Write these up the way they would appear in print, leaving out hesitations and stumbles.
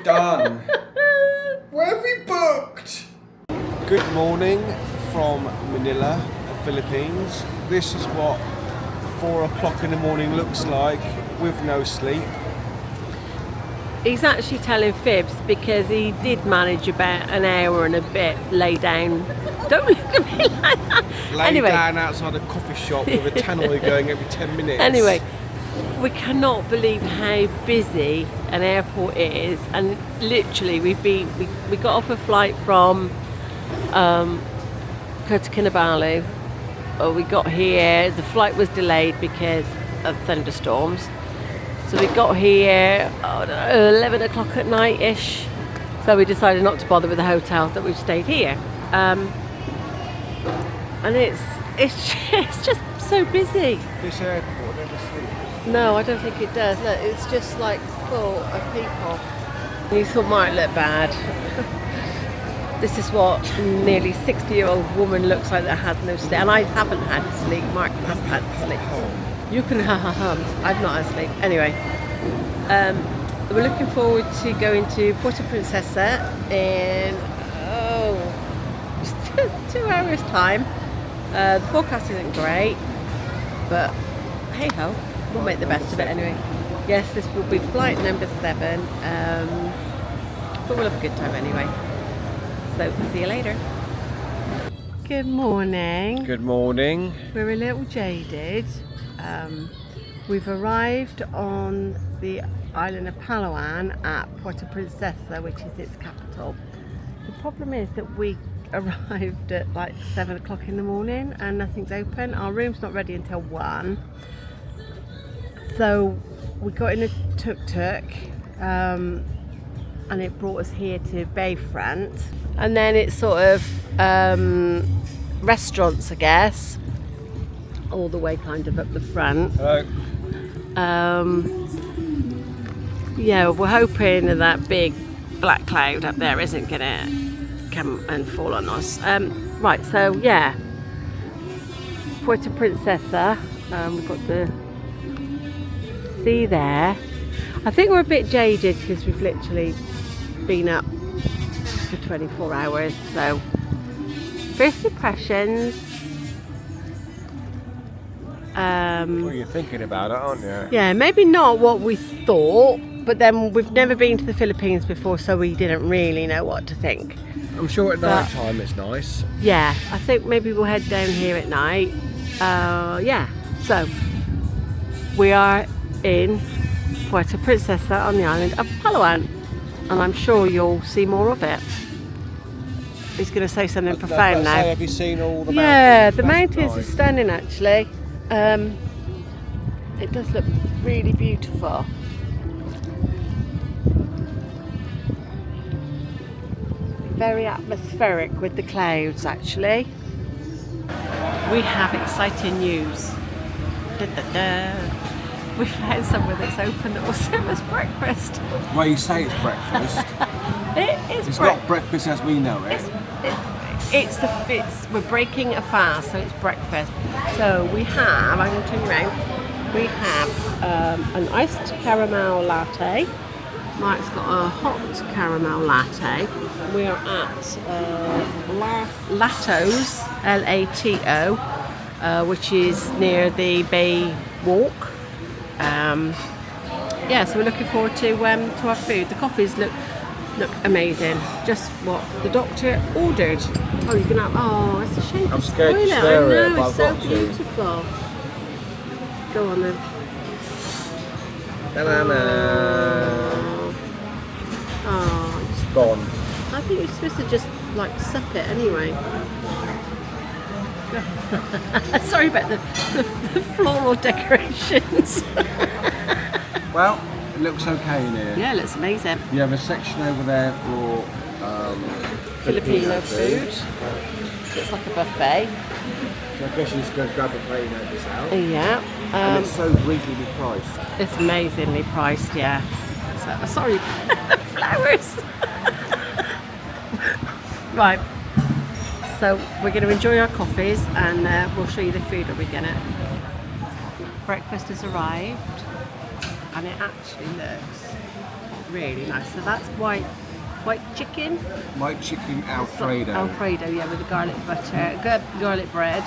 done? Where have we booked? Good morning from Manila, the Philippines. This is what 4 o'clock in the morning looks like with no sleep. He's actually telling fibs because he did manage about an hour and a bit lay down. Don't look at me like that. Lay down outside a coffee shop with a tannoy going every 10 minutes. Anyway, we cannot believe how busy an airport is, and literally we got off a flight from Kinabalu. We got here, the flight was delayed because of thunderstorms. So we got here, 11 o'clock at night-ish. So we decided not to bother with the hotel, that we've stayed here. And it's just so busy. This airport never sleeps. No, I don't think it does. Look, it's just like full of people. You thought might look bad. This is what nearly 60-year-old woman looks like that had no sleep. And I haven't had sleep. Mark hasn't had sleep. You can ha-ha-hums. I've not had sleep. Anyway, we're looking forward to going to Puerto Princesa in 2 hours time. The forecast isn't great, but hey ho, we'll make the best of it anyway. Yes, this will be flight number 7, but we'll have a good time anyway. So see you later. Good morning. Good morning. We're a little jaded. We've arrived on the island of Palawan at Puerto Princesa, which is its capital. The problem is that we arrived at like 7 o'clock in the morning and nothing's open. Our room's not ready until 1. So we got in a tuk-tuk and it brought us here to Bayfront. And then it's sort of restaurants, I guess, all the way kind of up the front. Hello. Yeah, we're hoping that big black cloud up there isn't gonna come and fall on us. Right, so yeah, Puerto Princesa. We've got the sea there. I think we're a bit jaded because we've literally been up for 24 hours. So first impressions. Well, you're thinking about it, aren't you? Yeah, maybe not what we thought, but then we've never been to the Philippines before, so we didn't really know what to think. I'm sure at night time it's nice. Yeah, I think maybe we'll head down here at night. Yeah, so we are in Puerto Princesa on the island of Palawan, and I'm sure you'll see more of it. He's going to say something profound now. Have you seen all the mountains? Yeah, the mountains are stunning actually. It does look really beautiful. Very atmospheric with the clouds actually. We have exciting news. Da, da, da. We found somewhere that's open that will serve us breakfast. Well, you say it's breakfast. It's not breakfast as we know it. We're breaking a fast, so it's breakfast. So we have, I'm going to turn you around, we have an iced caramel latte. Mike's got a hot caramel latte. We are at Lato's, L-A-T-O, which is near the Bay Walk. Yeah, so we're looking forward to our food. The coffees look amazing. Just what the doctor ordered. Oh, you can have. Oh, it's a shame. I'm scared to spoil it. stir I it, know, but it's I've so got to. beautiful. Go on then. Banana. Oh, It's gone. I think you're supposed to just like suck it anyway. Sorry about the floral decorations. Well, it looks okay in here. Yeah, it looks amazing. You have a section over there for Filipino food. So it's like a buffet. So I guess you just go grab a plate and have this out. Yeah. And it's so reasonably priced. It's amazingly priced, yeah. So, sorry, flowers. Right. So we're going to enjoy our coffees and we'll show you the food that we're going to. Breakfast has arrived and it actually looks really nice. So that's white chicken. White chicken Alfredo. Alfredo, yeah, with the garlic butter, good garlic bread.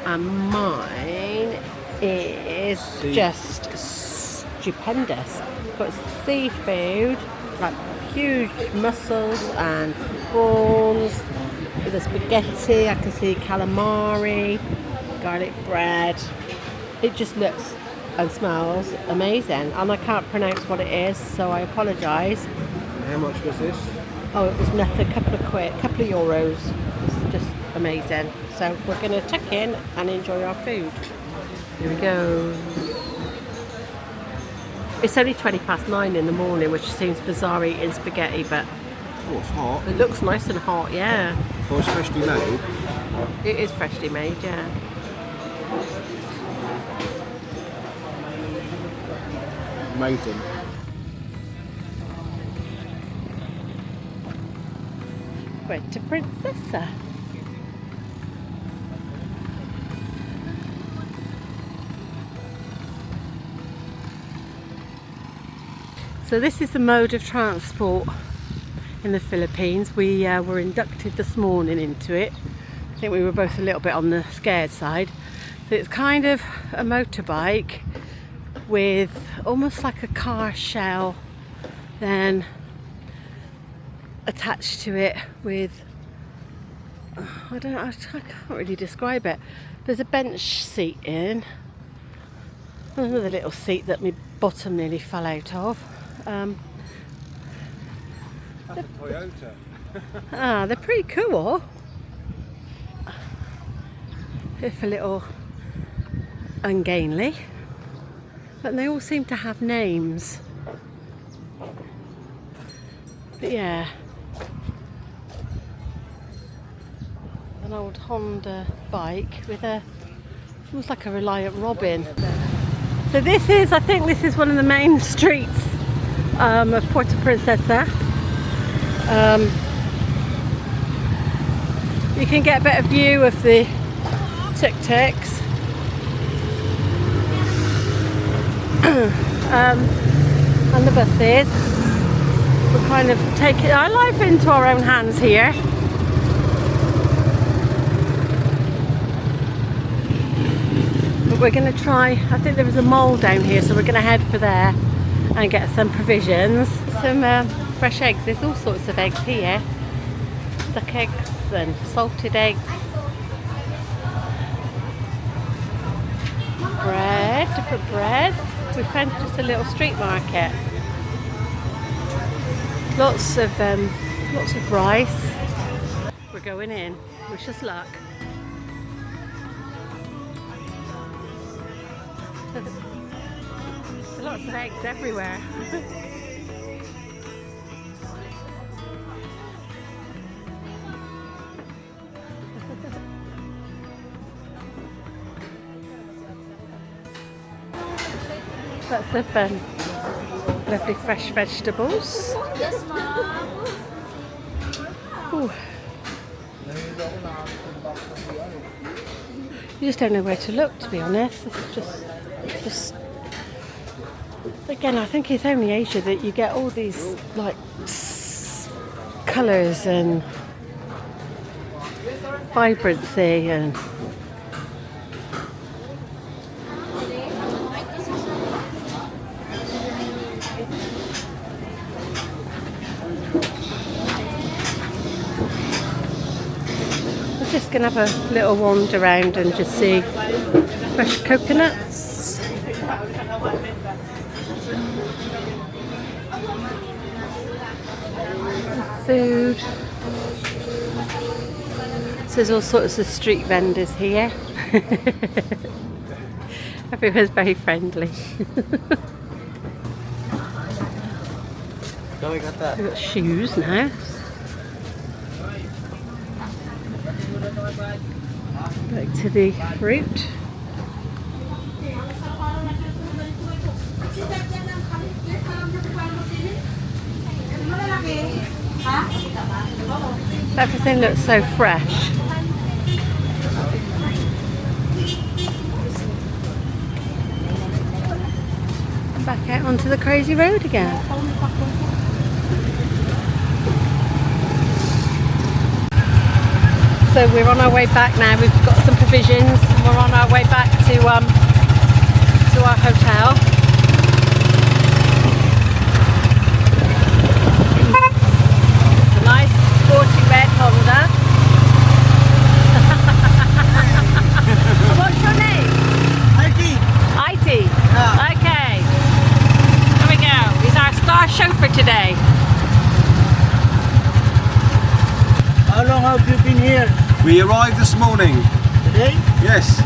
And mine is just stupendous. Got seafood, like huge mussels and prawns. With the spaghetti, I can see calamari, garlic bread. It just looks and smells amazing, and I can't pronounce what it is, so I apologise. How much was this? Oh, it was nothing, a couple of euros. It's just amazing. So we're going to check in and enjoy our food. Here we go. It's only 9:20 in the morning, which seems bizarre eating spaghetti, but Oh, it's hot. it looks nice and hot, yeah. Oh, it's freshly made. It is freshly made, yeah. Amazing. Puerto Princesa. So this is the mode of transport in the Philippines. We were inducted this morning into it. I think we were both a little bit on the scared side. So it's kind of a motorbike with almost like a car shell, then attached to it with, I can't really describe it. There's a bench seat in, another little seat that my bottom nearly fell out of. That's a Toyota. They're pretty cool. If a little ungainly, but they all seem to have names. But yeah, an old Honda bike with almost like a Reliant Robin. So this is, I think this is one of the main streets of Puerto Princesa. You can get a better view of the tuk-tuks and the buses. We're kind of taking our life into our own hands here. But we're going to try, I think there was a mall down here, so we're going to head for there and get some provisions. Some fresh eggs, there's all sorts of eggs here. Duck eggs and salted eggs. Bread, different breads. We found just a little street market. Lots of rice. We're going in. Wish us luck. Lots of eggs everywhere. Lots of lovely fresh vegetables. Yes, ma'am. Ooh. You just don't know where to look, to be honest. It's just again, I think it's only Asia that you get all these like colours and vibrancy and just gonna have a little wander around and just see fresh coconuts. Food. So there's all sorts of street vendors here. Everyone's very friendly. No, I got that. We've got shoes now. Back to the fruit. Everything looks so fresh. back out onto the crazy road again. So we're on our way back now. We've got some provisions. We're on our way back to our hotel. It's a nice sporty red Honda. What's your name? IT. Yeah. Okay. There we go. He's our star chauffeur today. How long have you been here? We arrived this morning. Today? Yes.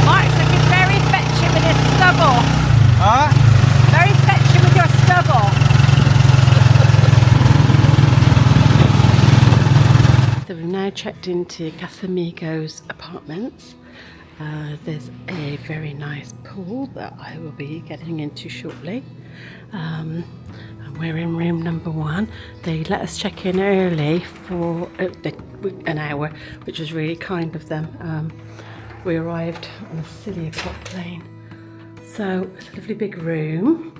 Mark's looking very fetching with his stubble. Huh? Very fetching with your stubble. So we've now checked into Casamigos apartments. There's a very nice pool that I will be getting into shortly. And we're in room number 1. They let us check in early for an hour, which was really kind of them. We arrived on a silly o'clock plane. So it's a lovely big room.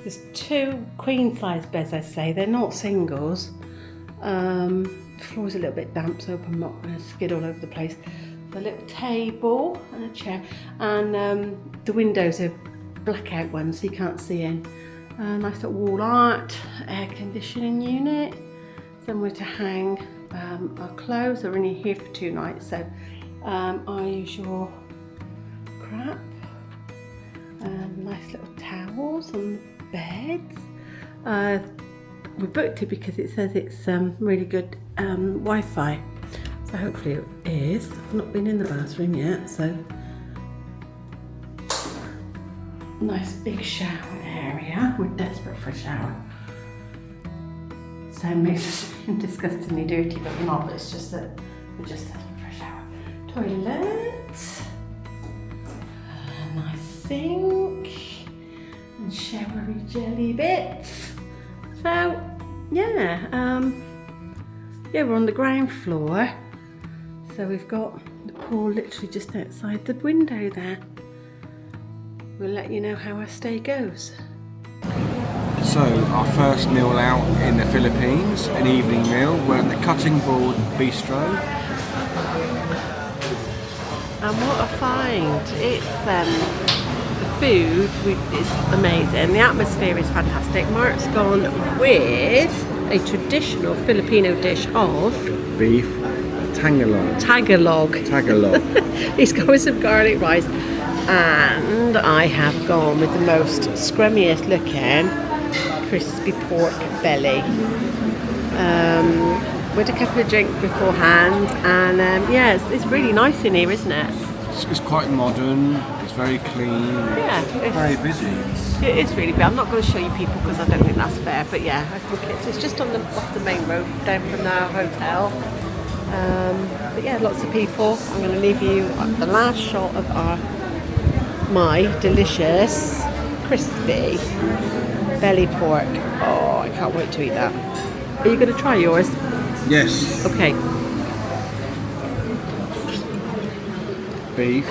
There's 2 queen size beds, I say. They're not singles. The floor's a little bit damp, so I'm not going to skid all over the place. A little table and a chair, and the windows are blackout ones, so you can't see in. Nice little wall art, air conditioning unit, somewhere to hang our clothes. We're only here for 2 nights, so our usual crap. Nice little towels on the beds. We booked it because it says it's really good Wi-Fi. So hopefully it is. I've not been in the bathroom yet, so nice big shower area. We're desperate for a shower. So it makes us disgustingly dirty, but we're not. It's just that we're just desperate for a shower. Toilet, a nice sink, and showery jelly bits. So yeah, we're on the ground floor. So we've got the pool literally just outside the window there. We'll let you know how our stay goes. So our first meal out in the Philippines, an evening meal. We're at the Cutting Board Bistro. And what a find! It's the food is amazing. The atmosphere is fantastic. Mark's gone with a traditional Filipino dish of Beef Tagalog. He's gone with some garlic rice, and I have gone with the most scrummiest looking crispy pork belly. With a couple of drinks beforehand, and it's really nice in here, isn't it? It's quite modern. It's very clean. Yeah, it's very busy. It is really big. I'm not going to show you people because I don't think that's fair, but yeah, I think it's just off the main road down from our hotel. But yeah, lots of people. I'm going to leave you the last shot of my delicious crispy belly pork. Oh, I can't wait to eat that. Are you going to try yours? Yes. Okay. Beef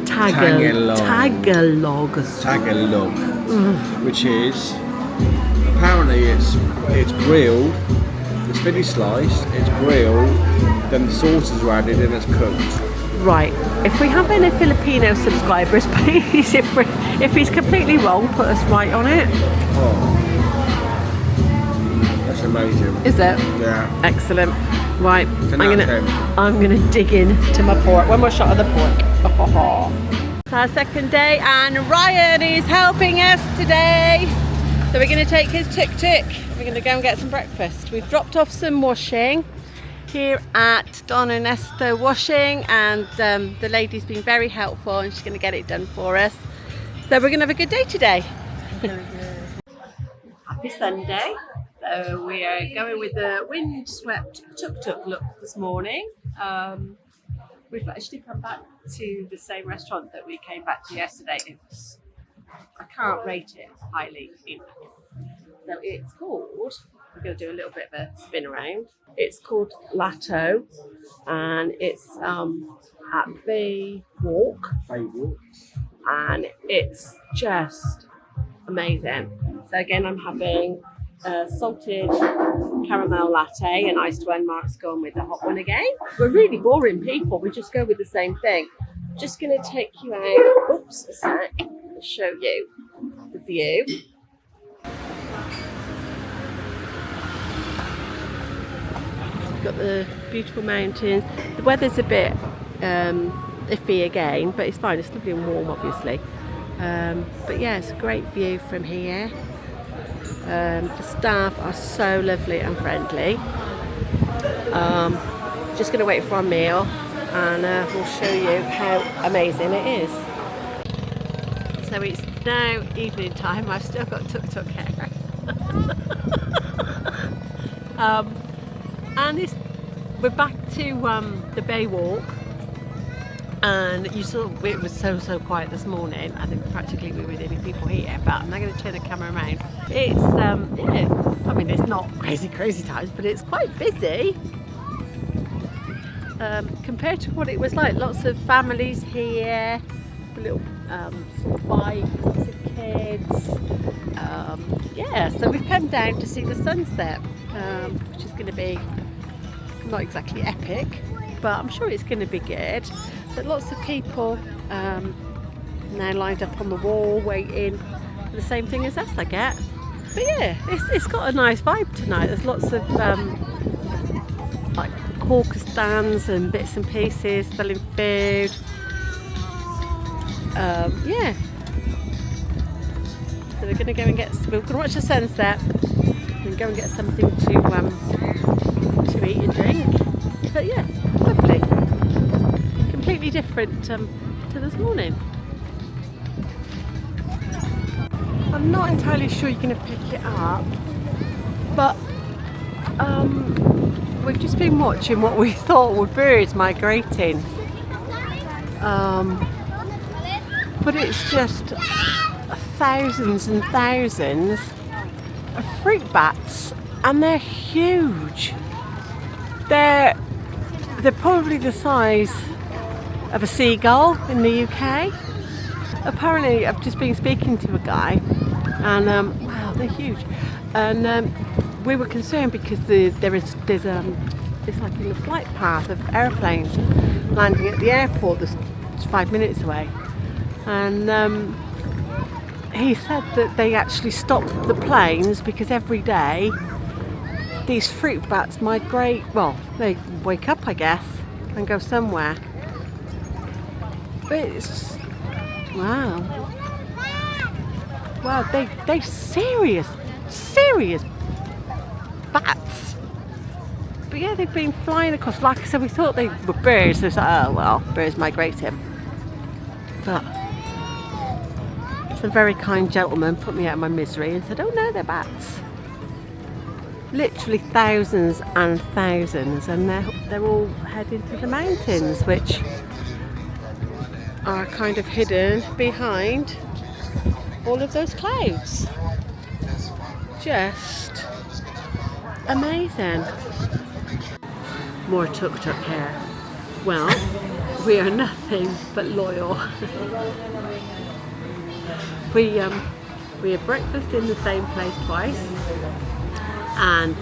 Tagalog. Which is apparently it's grilled. It's fully sliced. It's grilled. Then the sauces are added and it's cooked. Right. If we have any Filipino subscribers, please, if he's completely wrong, put us right on it. Oh, that's amazing. Is it? Yeah. Excellent. Right. 10 out of 10. I'm gonna dig into my pork. One more shot of the pork. It's our second day, and Ryan is helping us today. So we're gonna take his tuk-tuk. We're gonna go and get some breakfast. We've dropped off some washing here at Don Ernesto Washing, and the lady's been very helpful and she's going to get it done for us. So we're going to have a good day today. Happy Sunday. So we are going with the windswept tuk-tuk look this morning. We've actually come back to the same restaurant that we came back to yesterday. I can't rate it highly enough. So it's called, we're going to do a little bit of a spin around. It's called Lato, and it's at Bay Walk. and it's just amazing. So again, I'm having a salted caramel latte and iced wine. Mark's going with the hot one again. We're really boring people. We just go with the same thing. Just going to take you out, oops, a sec, and show you the view. So we've got the beautiful mountains. The weather's a bit iffy again, but it's fine. It's lovely and warm, obviously. But yeah, it's a great view from here. The staff are so lovely and friendly. Just going to wait for our meal, and we'll show you how amazing it is. So it's now evening time. I've still got tuk-tuk hair. And we're back to the Bay Walk, and you saw it was so quiet this morning. I think practically we were the only people here, but I'm now going to turn the camera around. It's yeah, I mean, it's not crazy times, but it's quite busy compared to what it was like. Lots of families here, little sort of bikes, lots of kids. Yeah, so we've come down to see the sunset, which is going to be not exactly epic, but I'm sure it's going to be good. But lots of people now lined up on the wall waiting for the same thing as us, I get. But yeah, it's got a nice vibe tonight. There's lots of like hawker stands and bits and pieces selling food. Yeah. So we're gonna go and we're gonna watch the sunset and go and get something to eat and drink. But yeah, lovely. Completely different to this morning. I'm not entirely sure you're going to pick it up, but we've just been watching what we thought were birds migrating, but it's just thousands and thousands of fruit bats, and they're huge. They're probably the size of a seagull in the UK. Apparently, I've just been speaking to a guy, and wow, they're huge. And we were concerned because there's like in the flight path of airplanes landing at the airport that's 5 minutes away. And he said that they actually stop the planes because every day these fruit bats migrate. Well, they wake up, I guess, and go somewhere. But it's wow, they serious bats. But yeah, they've been flying across. Like I said, we thought they were birds. So it's like, oh well, birds migrating. But some very kind gentleman put me out of my misery and said, oh no, they're bats. Literally thousands and thousands, and they're all heading to the mountains, which are kind of hidden behind all of those clouds. Just amazing. More tuk-tuk here. Well, we are nothing but loyal. We had breakfast in the same place twice, and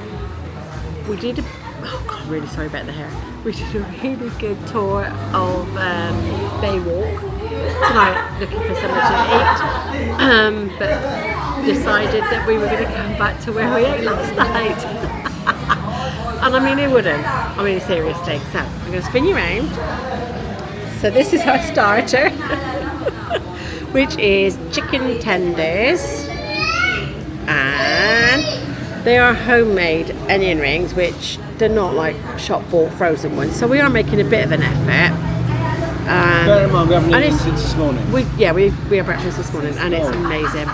we did oh God, I'm really sorry about the hair. We did a really good tour of Bay Walk tonight, looking for something to eat, but decided that we were going to come back to where we ate last night. And I mean, it wouldn't. I mean, seriously. So I'm going to spin you around. So this is our starter, which is chicken tenders, and they are homemade onion rings, which they're not like shop bought frozen ones. So we are making a bit of an effort. Bear in mind, we haven't eaten since this morning. We had breakfast this morning, and it's amazing.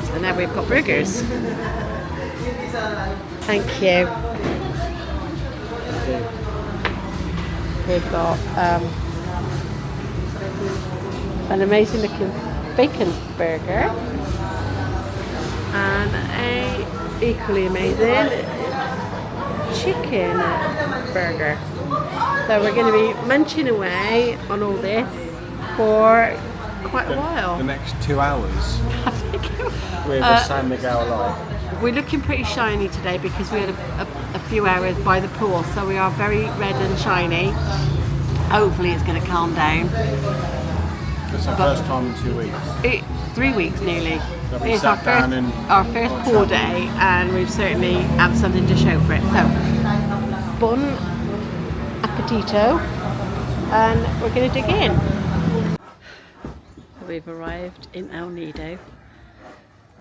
So now we've got burgers. Thank you. We've got an amazing looking bacon burger and a equally amazing chicken burger. So we're going to be munching away on all this for quite a while. The next 2 hours I think. with the San Miguel light. We're looking pretty shiny today because we had a few hours by the pool, so we are very red and shiny. Hopefully it's going to calm down. It's our first time in 2 weeks. 3 weeks nearly. So we It's sat down and our first pool day, and we've certainly have something to show for it. So, bon appetito, and we're going to dig in. We've arrived in El Nido.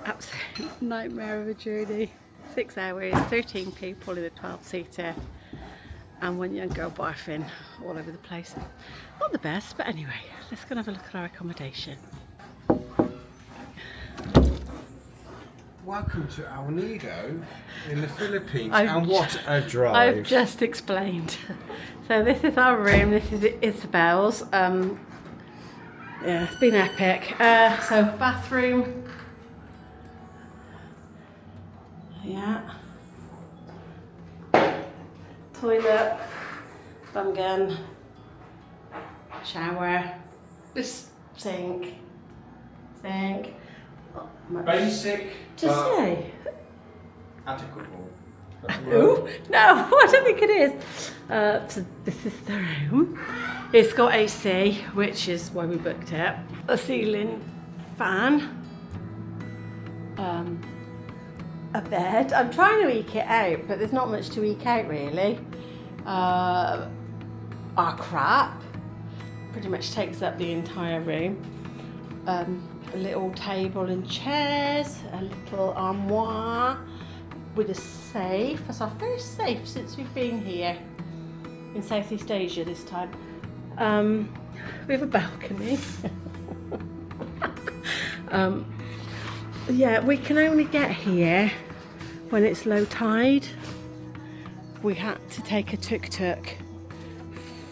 Absolute nightmare of a journey. 6 hours, 13 people in a 12-seater, and one young girl barfing all over the place. Not the best, but anyway, let's go and have a look at our accommodation. Welcome to El Nido in the Philippines, and what a drive! I've just explained. So this is our room. This is Isabel's. Yeah, it's been epic. So bathroom. Yeah. Toilet. Bum gun. Shower. This sink. Basic, Just say. adequate. Ooh, no, I don't think it is. So this is the room. It's got AC, which is why we booked it. A ceiling fan. A bed. I'm trying to eke it out, but there's not much to eke out really. Our crap pretty much takes up the entire room. A little table and chairs, a little armoire with a safe. That's our first safe since we've been here in Southeast Asia this time. We have a balcony. Yeah, we can only get here when it's low tide. We had to take a tuk-tuk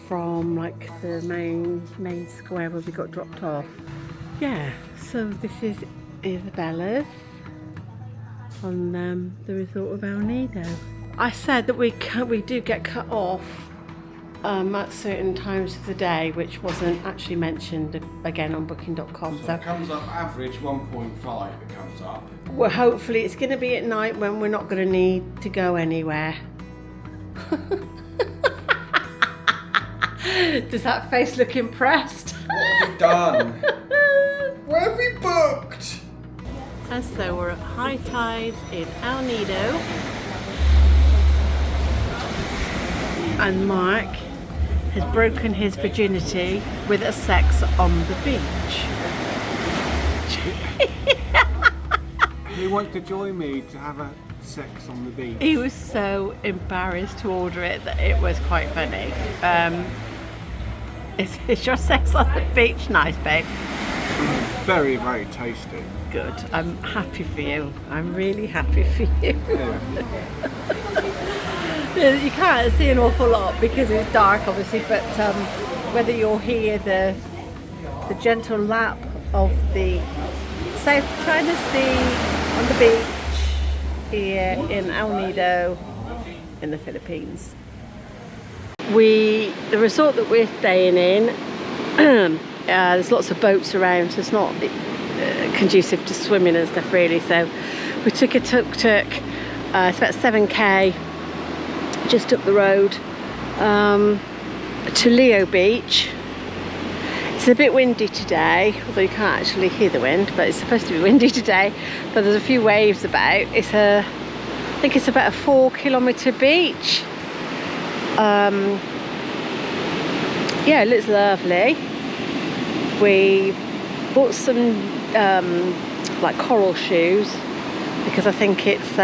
from like the main square where we got dropped off. Yeah, so this is Isabella's on the resort of El Nido. I said that we do get cut off at certain times of the day, which wasn't actually mentioned again on booking.com. So it comes up average 1.5. It comes up. Well, hopefully it's going to be at night when we're not going to need to go anywhere. Does that face look impressed? What have we done? Where have we booked? And so we're at high tide in El Nido, and Mark has broken his virginity with a sex on the beach. He wanted to join me to have a sex on the beach. He was so embarrassed to order it that it was quite funny. Is your sex on the beach nice, babe? Very, very tasty. Good. I'm happy for you. I'm really happy for you. Yeah. You can't see an awful lot because it's dark, obviously, but whether you'll hear the gentle lap of the South China Sea on the beach here in El Nido in the Philippines. The resort that we're staying in, there's lots of boats around, so it's not conducive to swimming and stuff really. So we took a tuk-tuk. It's about 7k just up the road to Leo Beach. It's a bit windy today, although you can't actually hear the wind, but it's supposed to be windy today. But there's a few waves about. I think it's about a 4-kilometre beach. Yeah, it looks lovely. We bought some like coral shoes because I think it's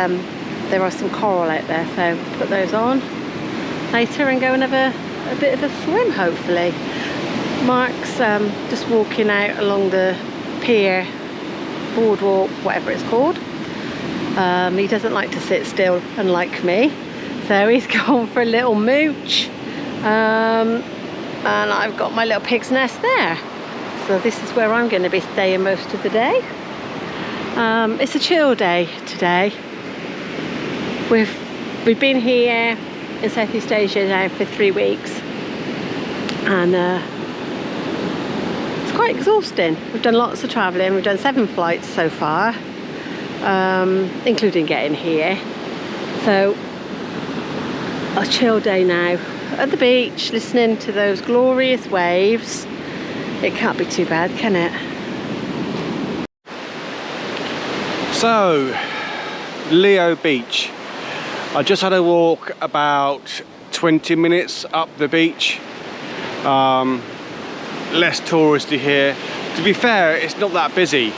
there are some coral out there, so put those on later and go and have a bit of a swim hopefully. Mark's just walking out along the pier, boardwalk, whatever it's called. He doesn't like to sit still, unlike me, so he's gone for a little mooch, and I've got my little pig's nest there. So this is where I'm going to be staying most of the day. It's a chill day today. We've been here in Southeast Asia now for 3 weeks, and it's quite exhausting. We've done lots of travelling. We've done 7 flights so far, including getting here. So a chill day now at the beach, listening to those glorious waves. It can't be too bad, can it? So, Leo Beach. I just had a walk about 20 minutes up the beach. Less touristy here. To be fair, it's not that busy.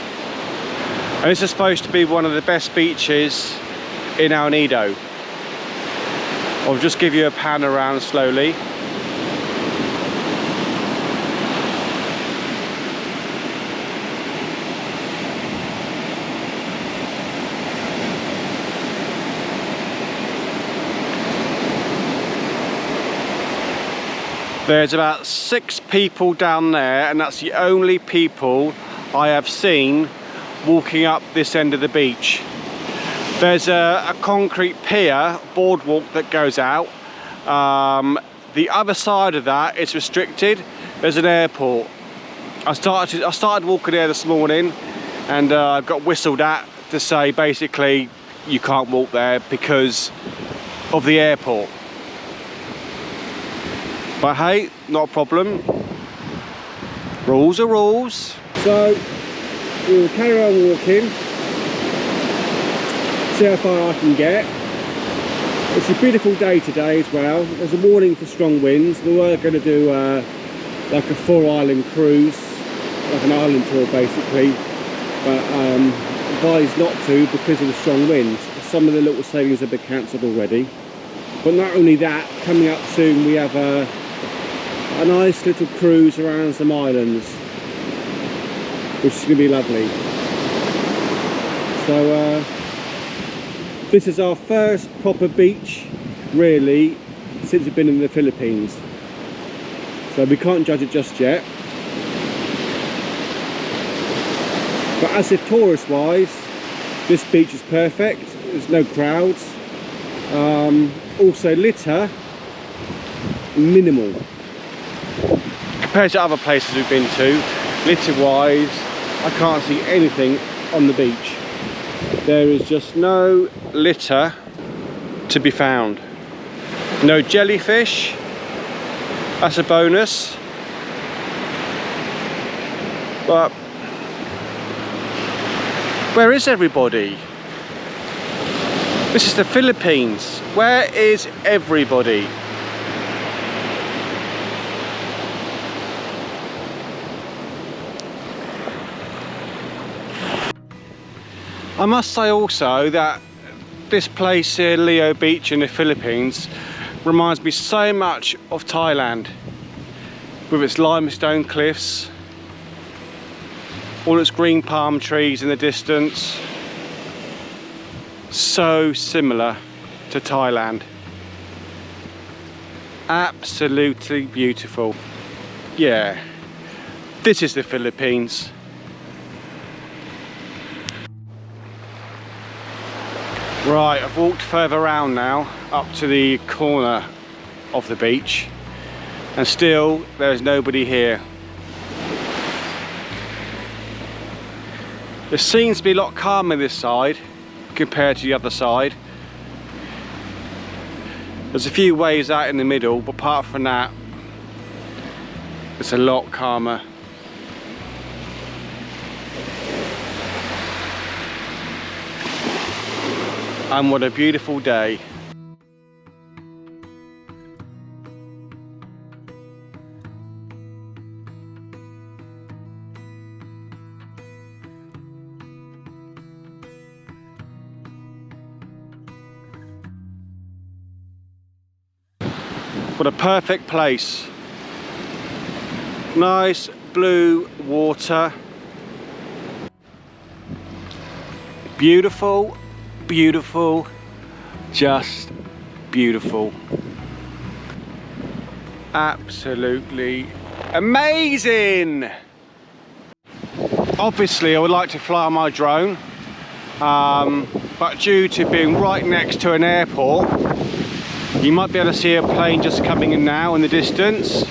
And this is supposed to be one of the best beaches in El Nido. I'll just give you a pan around slowly. There's about 6 people down there, and that's the only people I have seen walking up this end of the beach. There's a concrete pier, boardwalk that goes out. The other side of that is restricted. There's an airport. I started walking there this morning, and I got whistled at to say basically you can't walk there because of the airport. But hey, not a problem. Rules are rules. So we'll carry on walking, see how far I can get. It's a beautiful day today as well. There's a warning for strong winds. We were going to do like a 4-island cruise, like an island tour basically, but advised not to because of the strong winds. Some of the little sailings have been cancelled already. But not only that, coming up soon we have a nice little cruise around some islands, which is going to be lovely. So this is our first proper beach really since we've been in the Philippines, so we can't judge it just yet. But as if tourist wise, this beach is perfect. There's no crowds. Also litter minimal compared to other places we've been to. Litter wise, I can't see anything on the beach. There is just no litter to be found. No jellyfish, that's a bonus. But where is everybody? This is the Philippines. Where is everybody? I must say also that this place here, Leo Beach in the Philippines, reminds me so much of Thailand, with its limestone cliffs, all its green palm trees in the distance. So similar to Thailand. Absolutely beautiful. Yeah, this is the Philippines. Right, I've walked further around now, up to the corner of the beach, and still there's nobody here. There seems to be a lot calmer this side compared to the other side. There's a few waves out in the middle, but apart from that, it's a lot calmer. And what a beautiful day. What a perfect place. Nice blue water. Beautiful, beautiful, just beautiful. Absolutely amazing. Obviously I would like to fly my drone, but due to being right next to an airport, you might be able to see a plane just coming in now in the distance.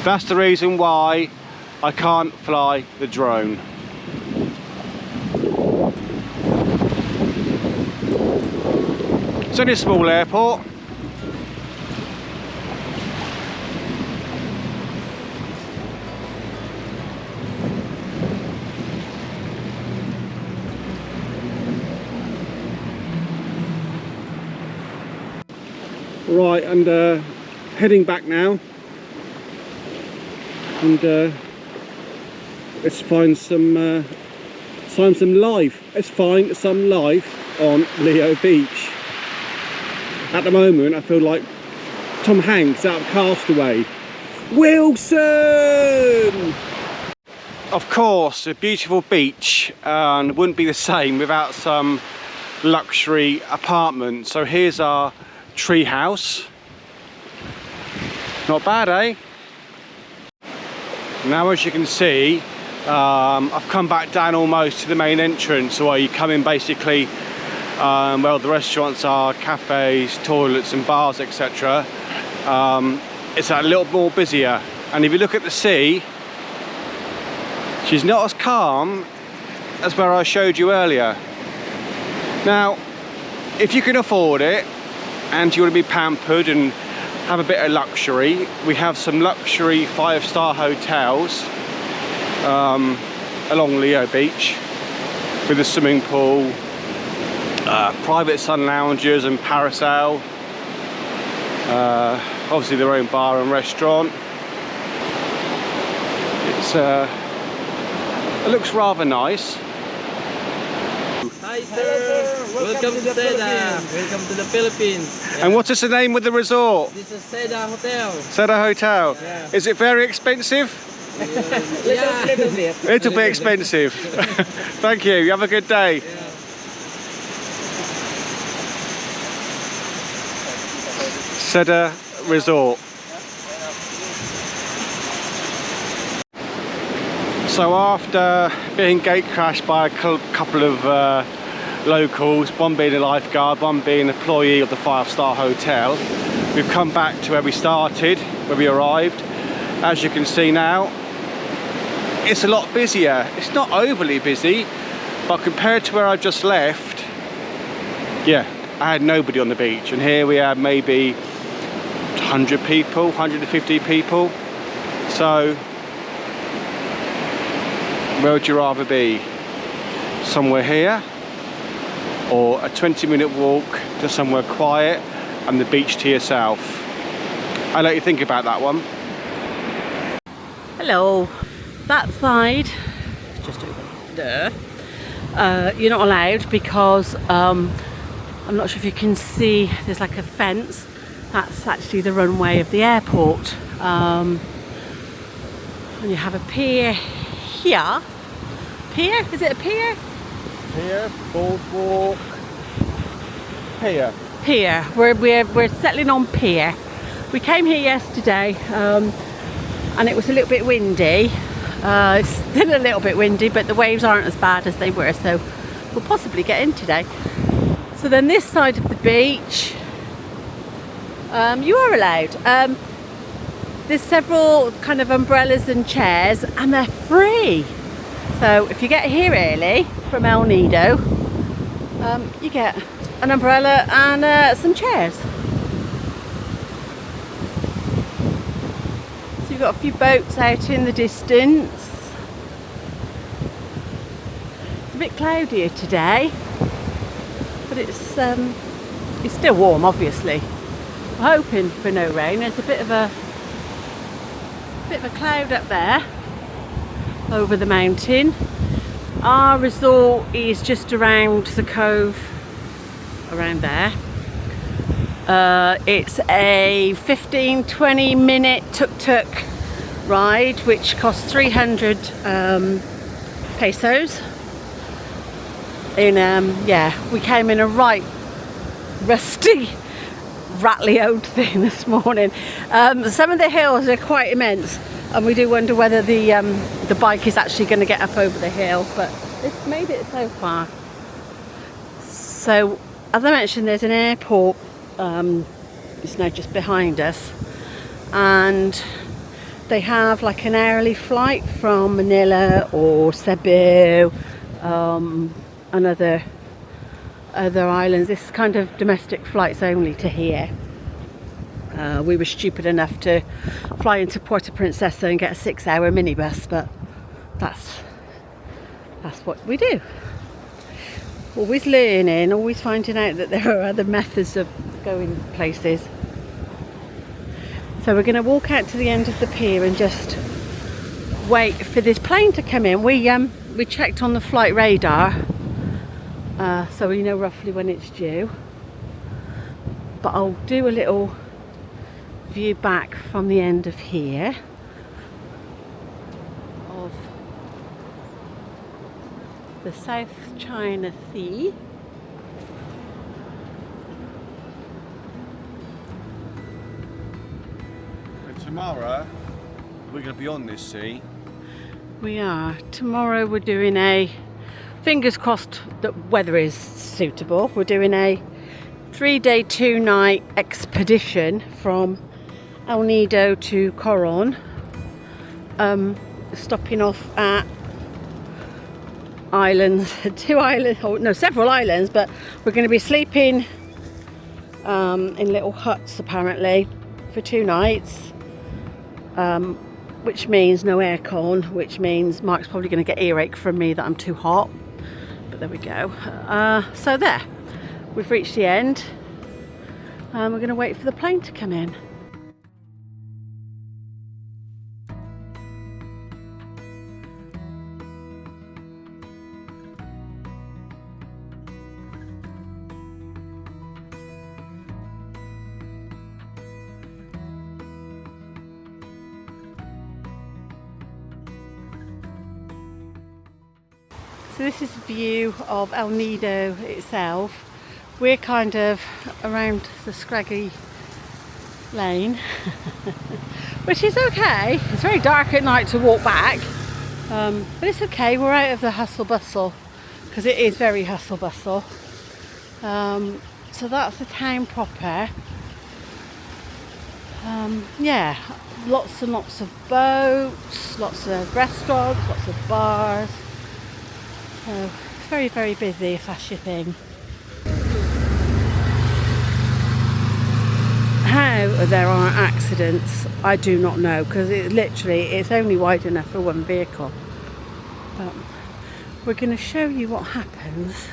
That's the reason why I can't fly the drone. It's only a small airport. Right, and heading back now, and let's find some life. Let's find some life on Leo Beach. At the moment, I feel like Tom Hanks out of Castaway. Wilson! Of course, a beautiful beach, and wouldn't be the same without some luxury apartment. So here's our tree house. Not bad, eh? Now, as you can see, I've come back down almost to the main entrance, where you come in basically, well, the restaurants are cafes, toilets and bars, etc. It's a little more busier, and if you look at the sea, she's not as calm as where I showed you earlier. Now, if you can afford it and you want to be pampered and have a bit of luxury, we have some luxury 5-star hotels along Leo Beach with a swimming pool, private sun lounges and parasail, obviously their own bar and restaurant. It looks rather nice. Hi sir, welcome to Seda. Welcome to the Philippines. Yeah. And what is the name of the resort? This is Seda Hotel. Seda Hotel. Yeah. Is it very expensive? Yeah, little bit. Little bit expensive. Thank you. You have a good day. Yeah. Seda Resort. So after being gate crashed by a couple of locals, one being a lifeguard, one being an employee of the 5-star hotel, we've come back to where we started, where we arrived. As you can see now, it's a lot busier. It's not overly busy, but compared to where I just left, yeah, I had nobody on the beach, and here we have maybe 100 people, 150 people. So where would you rather be? Somewhere here, or a 20-minute walk to somewhere quiet and the beach to yourself? I'll let you think about that one. Hello. That side, just over there, you're not allowed because I'm not sure if you can see, there's like a fence. That's actually the runway of the airport. And you have a pier here. Pier? Is it a pier? Pier, boardwalk, pier. Pier. We're settling on pier. We came here yesterday and it was a little bit windy. It's still a little bit windy, but the waves aren't as bad as they were, so we'll possibly get in today. So then this side of the beach, you are allowed. There's several kind of umbrellas and chairs, and they're free. So if you get here early from El Nido, you get an umbrella and some chairs. So you've got a few boats out in the distance. It's a bit cloudier today, but it's still warm, obviously. We're hoping for no rain. There's a bit of a cloud up there over the mountain. Our resort is just around the cove, around there. It's a 15-20 minute tuk-tuk ride, which costs 300 pesos. Yeah, we came in a right rusty, rattly old thing this morning. Some of the hills are quite immense, and we do wonder whether the bike is actually going to get up over the hill, but it's made it so far. So, as I mentioned, there's an airport. It's now just behind us, and they have like an hourly flight from Manila or Cebu and other islands. This is kind of domestic flights only to here. We were stupid enough to fly into Puerto Princesa and get a 6-hour minibus, but that's what we do. Always learning, always finding out that there are other methods of going places. So we're going to walk out to the end of the pier and just wait for this plane to come in. We checked on the flight radar, so we know roughly when it's due. But I'll do a little view back from the end of here of the South China Sea. And tomorrow we're going to be on this sea. We are. Tomorrow we're doing a, fingers crossed that weather is suitable, we're doing a 3-day 2-night expedition from El Nido to Coron, stopping off at islands, several islands, but we're going to be sleeping in little huts apparently for 2 nights, which means no aircon, which means Mark's probably going to get earache from me that I'm too hot, but there we go. So there, we've reached the end. We're going to wait for the plane to come in. So this is a view of El Nido itself. We're kind of around the scraggy lane, which is okay. It's very dark at night to walk back, but it's okay. We're out of the hustle bustle, because it is very hustle bustle. So that's the town proper. Yeah, lots and lots of boats, lots of restaurants, lots of bars. So it's very, very busy, if that's your thing. How there are accidents, I do not know, because it's only wide enough for one vehicle. But we're going to show you what happens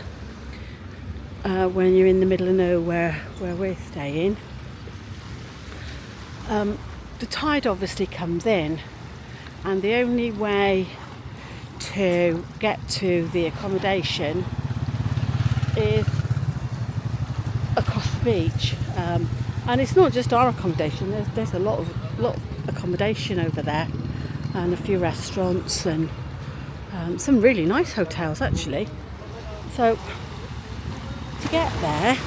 when you're in the middle of nowhere where we're staying. The tide obviously comes in, and the only way to get to the accommodation is across the beach, and it's not just our accommodation. There's a lot of accommodation over there, and a few restaurants and some really nice hotels actually. So to get there,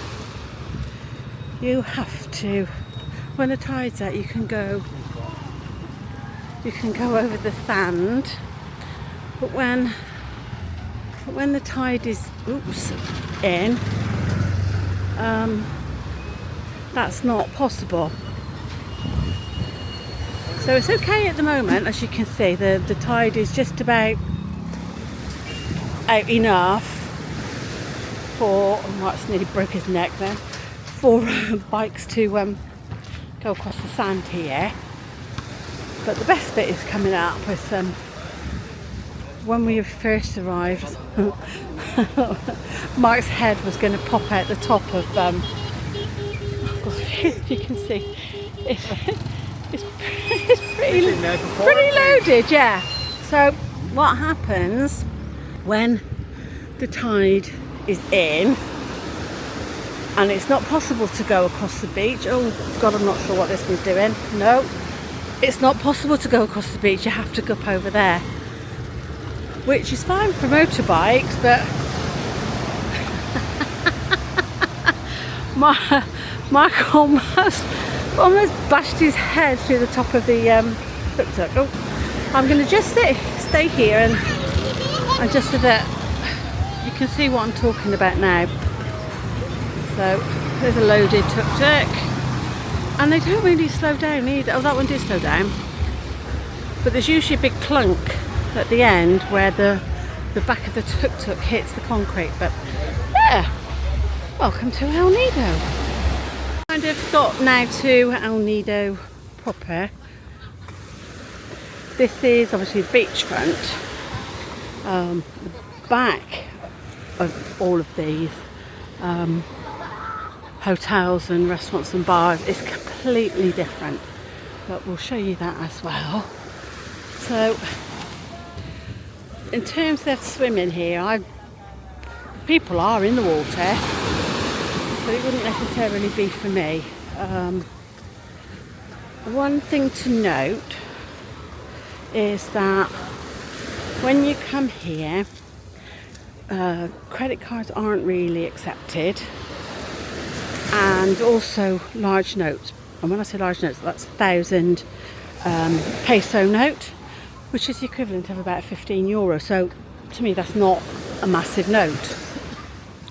you have to, when the tide's out, you can go over the sand. But when the tide is in, that's not possible. So it's okay at the moment, as you can see. The tide is just about out enough for, Mark's nearly broke his neck then, for bikes to go across the sand here. But the best bit is coming up with when we first arrived, Mark's head was going to pop out the top of, you can see, it's pretty loaded, yeah. So what happens when the tide is in and it's not possible to go across the beach? Oh God, I'm not sure what this one's doing. No, it's not possible to go across the beach. You have to go up over there, which is fine for motorbikes, but Mark almost bashed his head through the top of the tuk-tuk. Oh, I'm going to just stay here and just so that you can see what I'm talking about now. So there's a loaded tuk-tuk, and they don't really slow down either. Oh, that one did slow down. but there's usually a big clunk at the end where the back of the tuk-tuk hits the concrete. But yeah, welcome to El Nido. Kind of got now to El Nido proper. This is obviously the beachfront. The back of all of these hotels and restaurants and bars is completely different, but we'll show you that as well. So in terms of swimming here, people are in the water, but it wouldn't necessarily be for me. One thing to note is that when you come here, credit cards aren't really accepted, and also large notes. And when I say large notes, that's 1,000 peso note, which is the equivalent of about €15. So to me, that's not a massive note,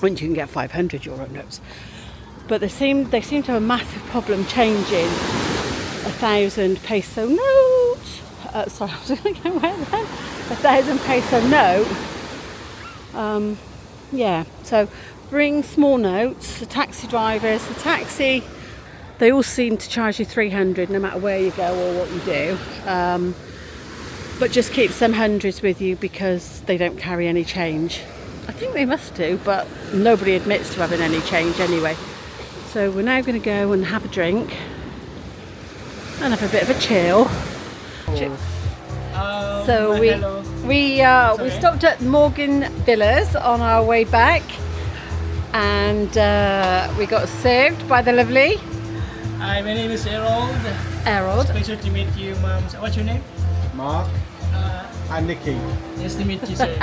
when you can get €500 notes. But they seem to have a massive problem changing 1,000 peso note. Sorry, I was going to go where then? 1,000 peso note. Yeah, so bring small notes. The taxi drivers, they all seem to charge you 300 no matter where you go or what you do. But just keep some hundreds with you because they don't carry any change. I think they must do, but nobody admits to having any change anyway. So we're now going to go and have a drink and have a bit of a chill. So we stopped at Morgan Villas on our way back, and we got served by the lovely. Hi, my name is Harold. Pleasure to meet you, ma'am. What's your name? Mark and Nikki. Nice to meet you, sir.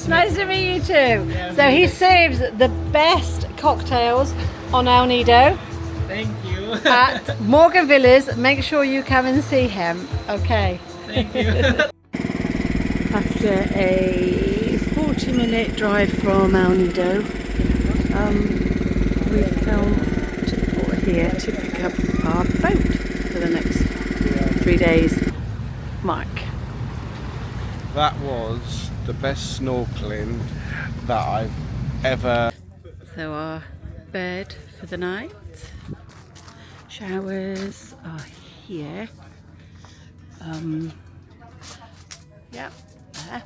Nice to meet you too. Yeah, So he serves the best cocktails on El Nido Thank you. at Morgan Villas. Make sure you come and see him. Okay. Thank you. After a 40-minute drive from El Nido, we've come to the port here to pick up our boat for the next 3 days. Mark. That was the best snorkeling that I've ever. So our bed for the night. Showers are here. Yep, there.